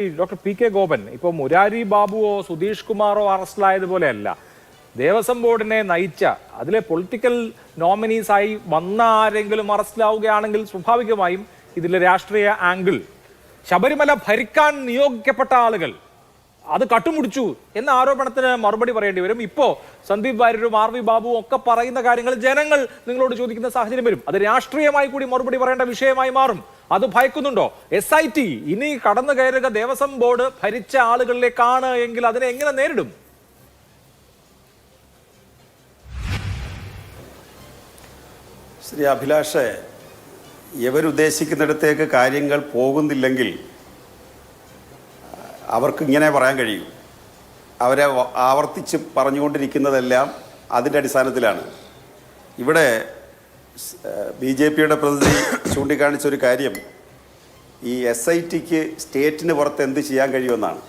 Doctor P K Gopan ഇപ്പോൾ മുരാരി ബാബുവോ സുധീഷ് കുമാറോ അറസ്റ്റിലായതുപോലെയല്ല. ദേവസ്വം ബോർഡിനെ നയിച്ച അതിലെ പൊളിറ്റിക്കൽ നോമിനീസായി വന്ന ആരെങ്കിലും അറസ്റ്റിലാവുകയാണെങ്കിൽ സ്വാഭാവികമായും ഇതിലെ രാഷ്ട്രീയ ആംഗിൾ, ശബരിമല ഭരിക്കാൻ നിയോഗിക്കപ്പെട്ട ആളുകൾ അത് കട്ടുമുടിച്ചു എന്ന ആരോപണത്തിന് മറുപടി പറയേണ്ടി വരും. ഇപ്പോ സന്ദീപ് വാര്യരും ആർ വി ബാബുവും ഒക്കെ പറയുന്ന കാര്യങ്ങൾ ജനങ്ങൾ നിങ്ങളോട് ചോദിക്കുന്ന സാഹചര്യം വരും. അത് രാഷ്ട്രീയമായി കൂടി മറുപടി പറയേണ്ട വിഷയമായി മാറും. അത് ഭയക്കുന്നുണ്ടോ? SIT ഇനി കടന്നു കയറുക ദേവസ്വം ബോർഡ് ഭരിച്ച ആളുകളിലേക്കാണ് എങ്കിൽ അതിനെ എങ്ങനെ നേരിടും? ശ്രീ അഭിലാഷ്, ഇവരുദ്ദേശിക്കുന്നിടത്തേക്ക് കാര്യങ്ങൾ പോകുന്നില്ലെങ്കിൽ അവർക്ക് ഇങ്ങനെ പറയാൻ കഴിയും. അവരെ ആവർത്തിച്ച് പറഞ്ഞുകൊണ്ടിരിക്കുന്നതെല്ലാം അതിൻ്റെ അടിസ്ഥാനത്തിലാണ്. ഇവിടെ BJPയുടെ പ്രതിനിധി ചൂണ്ടിക്കാണിച്ചൊരു കാര്യം, ഈ SITക്ക് സ്റ്റേറ്റിന് പുറത്ത് എന്ത് ചെയ്യാൻ കഴിയുമെന്നാണ്.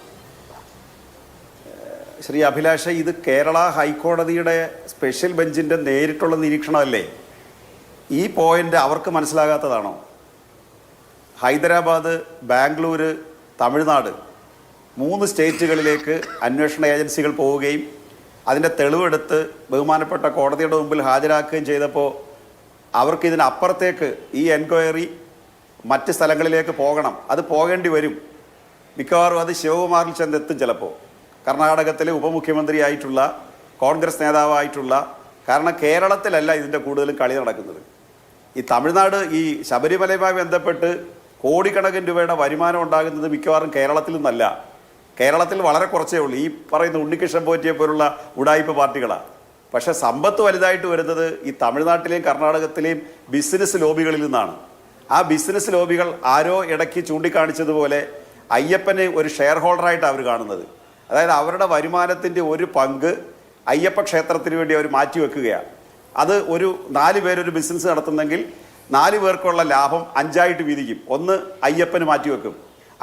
ശ്രീ അഭിലാഷ്, ഇത് കേരള ഹൈക്കോടതിയുടെ സ്പെഷ്യൽ ബെഞ്ചിൻ്റെ നേരിട്ടുള്ള നിരീക്ഷണമല്ലേ? ഈ പോയിന്റ് അവർക്ക് മനസ്സിലാകാത്തതാണോ? ഹൈദരാബാദ്, ബാംഗ്ലൂർ, തമിഴ്നാട് 3 സ്റ്റേറ്റുകളിലേക്ക് അന്വേഷണ ഏജൻസികൾ പോവുകയും അതിൻ്റെ തെളിവെടുത്ത് ബഹുമാനപ്പെട്ട കോടതിയുടെ മുമ്പിൽ ഹാജരാക്കുകയും ചെയ്തപ്പോൾ അവർക്ക് ഇതിനപ്പുറത്തേക്ക് ഈ എൻക്വയറി മറ്റ് സ്ഥലങ്ങളിലേക്ക് പോകണം. അത് പോകേണ്ടി വരും. മിക്കവാറും അത് ശിവകുമാറിൽ ചെന്നെത്തും. ചിലപ്പോൾ കർണാടകത്തിലെ ഉപമുഖ്യമന്ത്രിയായിട്ടുള്ള കോൺഗ്രസ് നേതാവായിട്ടുള്ള, കാരണം കേരളത്തിലല്ല ഇതിൻ്റെ കൂടുതലും കളി നടക്കുന്നത്. ഈ തമിഴ്നാട്, ഈ ശബരിമലയുമായി ബന്ധപ്പെട്ട് കോടിക്കണക്കിന് രൂപയുടെ വരുമാനം ഉണ്ടാകുന്നത് മിക്കവാറും കേരളത്തിൽ നിന്നല്ല. കേരളത്തിൽ വളരെ കുറച്ചേ ഉള്ളൂ. ഈ പറയുന്ന ഉണ്ണികൃഷ്ണൻ പോറ്റിയെ പോലുള്ള ഉഡായിപ്പ് പാർട്ടികളാണ്. പക്ഷേ സമ്പത്ത് വലുതായിട്ട് വരുന്നത് ഈ തമിഴ്നാട്ടിലെയും കർണാടകത്തിലെയും ബിസിനസ് ലോബികളിൽ നിന്നാണ്. ആ ബിസിനസ് ലോബികൾ ആരോ ഇടയ്ക്ക് ചൂണ്ടിക്കാണിച്ചതുപോലെ അയ്യപ്പനെ ഒരു ഷെയർ ഹോൾഡറായിട്ട് അവർ കാണുന്നത്. അതായത് അവരുടെ വരുമാനത്തിൻ്റെ ഒരു പങ്ക് അയ്യപ്പ ക്ഷേത്രത്തിന് വേണ്ടി അവർ മാറ്റിവെക്കുകയാണ്. അത് ഒരു 4 പേരൊരു ബിസിനസ് നടത്തുന്നെങ്കിൽ 4 പേർക്കുള്ള ലാഭം 5ആയിട്ട് വീതിക്കും. 1 അയ്യപ്പന് മാറ്റിവെക്കും.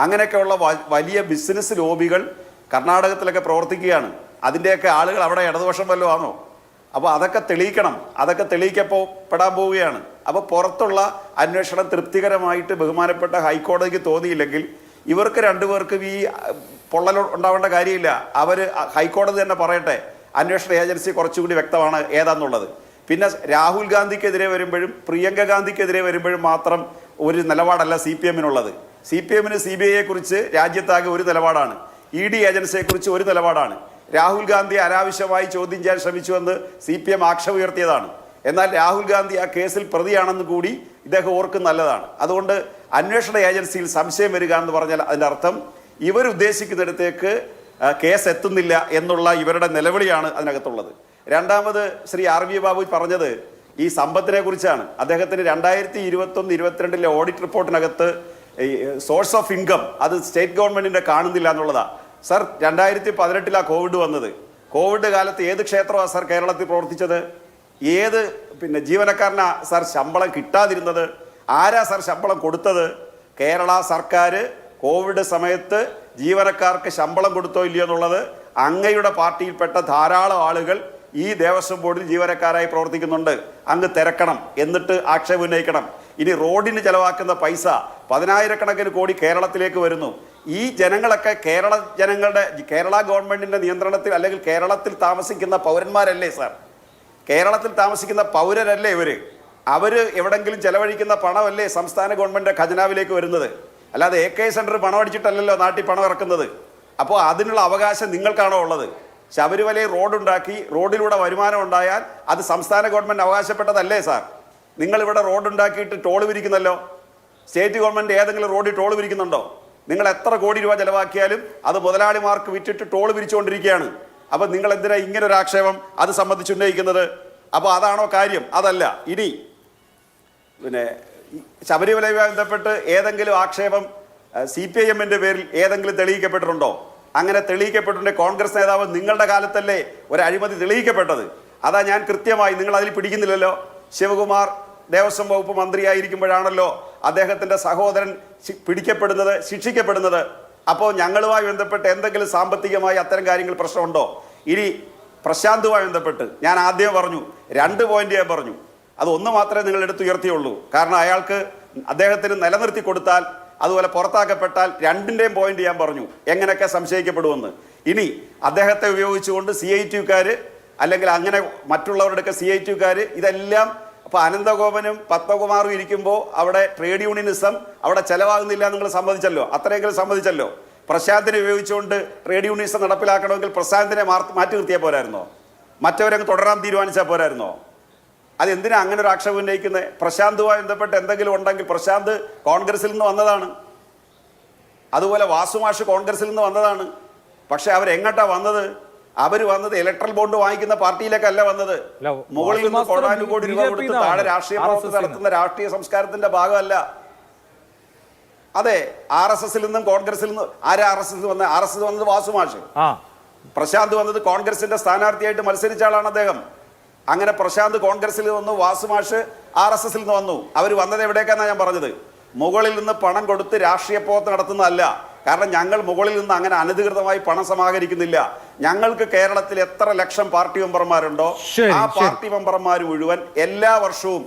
അങ്ങനെയൊക്കെയുള്ള വലിയ ബിസിനസ് ലോബികൾ കർണാടകത്തിലൊക്കെ പ്രവർത്തിക്കുകയാണ്. അതിൻ്റെയൊക്കെ ആളുകൾ അവിടെ ഇടതുപക്ഷം വല്ലതും ആണോ? അപ്പോൾ അതൊക്കെ തെളിയിക്കണം. അതൊക്കെ തെളിയിക്കപ്പെടാൻ പോവുകയാണ്. അപ്പോൾ പുറത്തുള്ള അന്വേഷണം തൃപ്തികരമായിട്ട് ബഹുമാനപ്പെട്ട ഹൈക്കോടതിക്ക് തോന്നിയില്ലെങ്കിൽ ഇവർക്ക് 2 പേർക്കും ഈ പൊള്ളൽ ഉണ്ടാവേണ്ട കാര്യമില്ല. അവർ ഹൈക്കോടതി തന്നെ പറയട്ടെ, അന്വേഷണ ഏജൻസി കുറച്ചുകൂടി വ്യക്തമാണ് ഏതാന്നുള്ളത്. പിന്നെ രാഹുൽ ഗാന്ധിക്കെതിരെ വരുമ്പോഴും പ്രിയങ്ക ഗാന്ധിക്കെതിരെ വരുമ്പോഴും മാത്രം ഒരു നിലപാടല്ല CPMനുള്ളത്. CPMന് CBIയെ കുറിച്ച് രാജ്യത്താകെ ഒരു നിലപാടാണ്, ED ഏജൻസിയെക്കുറിച്ച് ഒരു നിലപാടാണ്. രാഹുൽ ഗാന്ധി അനാവശ്യമായി ചോദ്യം ചെയ്യാൻ ശ്രമിച്ചുവെന്ന് CPM ആക്ഷേപം ഉയർത്തിയതാണ്. എന്നാൽ രാഹുൽ ഗാന്ധി ആ കേസിൽ പ്രതിയാണെന്ന് കൂടി ഇദ്ദേഹം ഓർക്കും നല്ലതാണ്. അതുകൊണ്ട് അന്വേഷണ ഏജൻസിയിൽ സംശയം വരിക എന്ന് പറഞ്ഞാൽ അതിൻ്റെ അർത്ഥം ഇവരുദ്ദേശിക്കുന്നിടത്തേക്ക് കേസ് എത്തുന്നില്ല എന്നുള്ള ഇവരുടെ നിലവിളിയാണ് അതിനകത്തുള്ളത്. രണ്ടാമത് ശ്രീ ആർ വി ബാബു പറഞ്ഞത് ഈ സമ്പത്തിനെ കുറിച്ചാണ്. അദ്ദേഹത്തിന് 2021-22 ഓഡിറ്റ് റിപ്പോർട്ടിനകത്ത് സോഴ്സ് ഓഫ് ഇൻകം അത് സ്റ്റേറ്റ് ഗവൺമെന്റിന്റെ കാണുന്നില്ല എന്നുള്ളതാണ്. സർ, 2018 കോവിഡ് വന്നത്. കോവിഡ് കാലത്ത് ഏത് ക്ഷേത്രമാണ് സർ കേരളത്തിൽ പ്രവർത്തിച്ചത്? ഏത് ജീവനക്കാരനാ സർ ശമ്പളം കിട്ടാതിരുന്നത്? ആരാ സർ ശമ്പളം കൊടുത്തത്? കേരള സർക്കാർ കോവിഡ് സമയത്ത് ജീവനക്കാർക്ക് ശമ്പളം കൊടുത്തോ ഇല്ലയോ എന്നുള്ളത് അങ്ങയുടെ പാർട്ടിയിൽപ്പെട്ട ധാരാളം ആളുകൾ ഈ ദേവസ്വം ബോർഡിൽ ജീവനക്കാരായി പ്രവർത്തിക്കുന്നുണ്ട്. അങ്ങ് തിരക്കണം, എന്നിട്ട് ആക്ഷേപം ഉന്നയിക്കണം. ഇനി റോഡിന് ചെലവാക്കുന്ന പൈസ 10,000 കോടി കേരളത്തിലേക്ക് വരുന്നു. ഈ ജനങ്ങളൊക്കെ കേരള ഗവൺമെന്റിന്റെ നിയന്ത്രണത്തിൽ, അല്ലെങ്കിൽ കേരളത്തിൽ താമസിക്കുന്ന പൗരന്മാരല്ലേ സാർ? കേരളത്തിൽ താമസിക്കുന്ന പൗരരല്ലേ ഇവര്? അവര് എവിടെങ്കിലും ചെലവഴിക്കുന്ന പണമല്ലേ സംസ്ഥാന ഗവൺമെന്റ് ഖജനാവിലേക്ക് വരുന്നത്? അല്ലാതെ AK സെന്റർ പണം അടിച്ചിട്ടല്ലല്ലോ നാട്ടിൽ പണം ഇറക്കുന്നത്. അപ്പോൾ അതിനുള്ള അവകാശം നിങ്ങൾക്കാണോ ഉള്ളത്? ശബരിമലയിൽ റോഡുണ്ടാക്കി റോഡിലൂടെ വരുമാനം ഉണ്ടായാൽ അത് സംസ്ഥാന ഗവൺമെന്റ് അവകാശപ്പെട്ടതല്ലേ സാർ? നിങ്ങളിവിടെ റോഡുണ്ടാക്കിയിട്ട് ടോൾ പിരിക്കുന്നല്ലോ. സ്റ്റേറ്റ് ഗവൺമെന്റ് ഏതെങ്കിലും റോഡിൽ ടോൾ പിരിക്കുന്നുണ്ടോ? നിങ്ങൾ എത്ര കോടി രൂപ ചെലവാക്കിയാലും അത് മുതലാളിമാർക്ക് വിറ്റിട്ട് ടോൾ പിരിച്ചുകൊണ്ടിരിക്കുകയാണ്. അപ്പം നിങ്ങൾ എന്തിനാ ഇങ്ങനെ ഒരു ആക്ഷേപം അത് സംബന്ധിച്ച് ഉന്നയിക്കുന്നത്? അപ്പോൾ അതാണോ കാര്യം? അതല്ല. ഇനി ശബരിമലയുമായി ബന്ധപ്പെട്ട് ഏതെങ്കിലും ആക്ഷേപം CPIMന്റെ പേരിൽ ഏതെങ്കിലും തെളിയിക്കപ്പെട്ടിട്ടുണ്ടോ? അങ്ങനെ തെളിയിക്കപ്പെട്ടിട്ടുണ്ടെങ്കിൽ കോൺഗ്രസ് നേതാവ് നിങ്ങളുടെ കാലത്തല്ലേ ഒരു അഴിമതി തെളിയിക്കപ്പെട്ടത്? അതാ ഞാൻ കൃത്യമായി, നിങ്ങൾ അതിൽ പിടിക്കുന്നില്ലല്ലോ. ശിവകുമാർ ദേവസ്വം വകുപ്പ് മന്ത്രിയായിരിക്കുമ്പോഴാണല്ലോ അദ്ദേഹത്തിൻ്റെ സഹോദരൻ പിടിക്കപ്പെടുന്നത്, ശിക്ഷിക്കപ്പെടുന്നത്. അപ്പോൾ ഞങ്ങളുമായി ബന്ധപ്പെട്ട് എന്തെങ്കിലും സാമ്പത്തികമായി അത്തരം കാര്യങ്ങൾ പ്രശ്നമുണ്ടോ? ഇനി പ്രശാന്തുമായി ബന്ധപ്പെട്ട് ഞാൻ ആദ്യം പറഞ്ഞു, 2 പോയിന്റ് ഞാൻ പറഞ്ഞു. അത് ഒന്ന് മാത്രമേ നിങ്ങൾ എടുത്തുയർത്തിയുള്ളൂ. കാരണം അയാൾക്ക് അദ്ദേഹത്തിന് നിലനിർത്തി കൊടുത്താൽ അതുപോലെ പുറത്താക്കപ്പെട്ടാൽ രണ്ടിൻ്റെയും പോയിന്റ് ഞാൻ പറഞ്ഞു എങ്ങനെയൊക്കെ സംശയിക്കപ്പെടുമെന്ന്. ഇനി അദ്ദേഹത്തെ ഉപയോഗിച്ചുകൊണ്ട് CITUക്കാർ അല്ലെങ്കിൽ അങ്ങനെ മറ്റുള്ളവരുടെയൊക്കെ CITUക്കാർ ഇതെല്ലാം അപ്പോൾ അനന്തഗോപനും പത്മകുമാറും ഇരിക്കുമ്പോൾ അവിടെ ട്രേഡ് യൂണിയനിസം അവിടെ ചെലവാകുന്നില്ല നിങ്ങൾ സമ്മതിച്ചല്ലോ, അത്രയെങ്കിലും സമ്മതിച്ചല്ലോ. പ്രശാന്തിനെ ഉപയോഗിച്ചുകൊണ്ട് ട്രേഡ് യൂണിയനിസം നടപ്പിലാക്കണമെങ്കിൽ പ്രശാന്തിനെ മാറ്റി നിർത്തിയാൽ പോരായിരുന്നോ? മറ്റവരങ്ങ് തുടരാൻ തീരുമാനിച്ചാൽ പോരായിരുന്നോ? അതെന്തിനാ അങ്ങനെ ഒരു ആക്ഷേപം ഉന്നയിക്കുന്നത്? പ്രശാന്തുമായി ബന്ധപ്പെട്ട് എന്തെങ്കിലും ഉണ്ടെങ്കിൽ പ്രശാന്ത് കോൺഗ്രസിൽ നിന്ന് വന്നതാണ്, അതുപോലെ വാസുമാഷ് കോൺഗ്രസിൽ നിന്ന് വന്നതാണ്. പക്ഷെ അവരെങ്ങോട്ടാ വന്നത്? അവർ വന്നത് ഇലക്ട്രൽ ബോണ്ട് വാങ്ങിക്കുന്ന പാർട്ടിയിലേക്കല്ല വന്നത്. മുകളിൽ നിന്ന് കോടാനുകോടി രൂപ കൊടുത്ത് താഴെ രാഷ്ട്രീയ പ്രവർത്തനം നടത്തുന്ന രാഷ്ട്രീയ സംസ്കാരത്തിന്റെ ഭാഗമല്ല. അതെ, RSSൽ നിന്നും കോൺഗ്രസിൽ നിന്നും ആരാ RSS വന്ന? RSS വന്നത് വാസുമാഷ്, പ്രശാന്ത് വന്നത് കോൺഗ്രസിന്റെ സ്ഥാനാർത്ഥിയായിട്ട് മത്സരിച്ച ആളാണ് അദ്ദേഹം. അങ്ങനെ പ്രശാന്ത് കോൺഗ്രസിൽ വന്നു, വാസുമാഷ് RSSൽ നിന്ന് വന്നു. അവർ വന്നത് എവിടേക്കാന്നാണ് ഞാൻ പറഞ്ഞത്. മുകളിൽ നിന്ന് പണം കൊടുത്ത് രാഷ്ട്രീയ പ്രവർത്തനം നടത്തുന്നതല്ല. കാരണം ഞങ്ങൾ മുകളിൽ നിന്ന് അങ്ങനെ അനധികൃതമായി പണം സമാഹരിക്കുന്നില്ല. ഞങ്ങൾക്ക് കേരളത്തിൽ എത്ര ലക്ഷം പാർട്ടി മെമ്പർമാരുണ്ടോ ആ പാർട്ടി മെമ്പർമാർ മുഴുവൻ എല്ലാ വർഷവും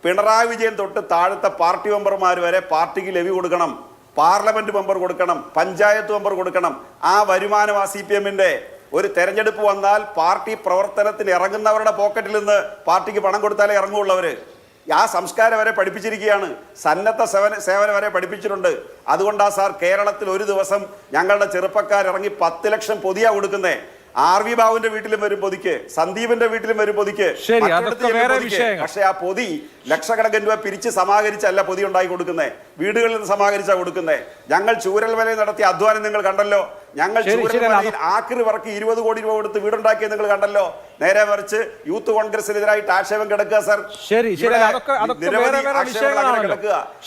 പിണറായി വിജയൻ തൊട്ട് താഴത്തെ പാർട്ടി മെമ്പർമാർ വരെ പാർട്ടിക്ക് ലെവി കൊടുക്കണം, പാർലമെന്റ് മെമ്പർ കൊടുക്കണം, പഞ്ചായത്ത് മെമ്പർ കൊടുക്കണം. ആ വരുമാനം ആ CPMന്റെ ഒരു തെരഞ്ഞെടുപ്പ് വന്നാൽ പാർട്ടി പ്രവർത്തനത്തിന് ഇറങ്ങുന്നവരുടെ പോക്കറ്റിൽ നിന്ന് പാർട്ടിക്ക് പണം കൊടുത്താലേ ഇറങ്ങുള്ളവര്. ആ സംസ്കാരം വരെ പഠിപ്പിച്ചിരിക്കുകയാണ്, സന്നദ്ധ സേവനം വരെ പഠിപ്പിച്ചിട്ടുണ്ട്. അതുകൊണ്ടാണ് സാർ കേരളത്തിൽ ഒരു ദിവസം ഞങ്ങളുടെ ചെറുപ്പക്കാരിറങ്ങി 10 ലക്ഷം പൊതിയാ കൊടുക്കുന്നേ. RV ബാബുവിന്റെ വീട്ടിലും വരും പൊതിക്ക്, സന്ദീപിന്റെ വീട്ടിലും വരും പൊതിക്ക്. പക്ഷെ ആ പൊതി ലക്ഷക്കണക്കിന് രൂപ പിരിച്ച് സമാഹരിച്ചല്ല പൊതി ഉണ്ടാക്കി കൊടുക്കുന്നേ, വീടുകളിൽ നിന്ന് സമാഹരിച്ചാ കൊടുക്കുന്നേ. ഞങ്ങൾ ചൂരൽമലയിൽ നടത്തിയ അധ്വാനം നിങ്ങൾ കണ്ടല്ലോ. ഞങ്ങൾ ചൂരൽമലയിൽ ആക്രി വർക്ക് 20 കോടി രൂപ കൊടുത്ത് വീടുണ്ടാക്കിയത് നിങ്ങൾ കണ്ടല്ലോ. നേരെ മറിച്ച് യൂത്ത് കോൺഗ്രസിനെതിരായിട്ട് ആക്ഷേപം കിടക്കുക സാർ.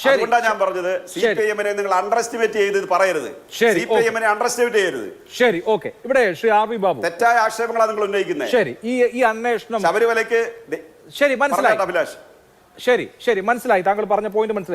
അതുകൊണ്ടാണ് ഞാൻ പറഞ്ഞത് CPIMനെ നിങ്ങൾ അണ്ടർ എസ്റ്റിമേറ്റ് ചെയ്ത് പറയരുത്, CPIMനെ അണ്ടർ എസ്റ്റിമേറ്റ് ചെയ്യരുത്. ശരി, ഓക്കെ. ഇവിടെ ശ്രീ RV ബാബു തെറ്റായ ആക്ഷേപങ്ങളാണ് നിങ്ങൾ ഉന്നയിക്കുന്നത്. ശരി, ഈ അന്വേഷണം ശബരിമലയ്ക്ക് ശരി മനസ്സിലായി അഭിലാഷ്. ശരി മനസ്സിലായി, താങ്കൾ പറഞ്ഞ പോയിന്റ് മനസ്സിലായി.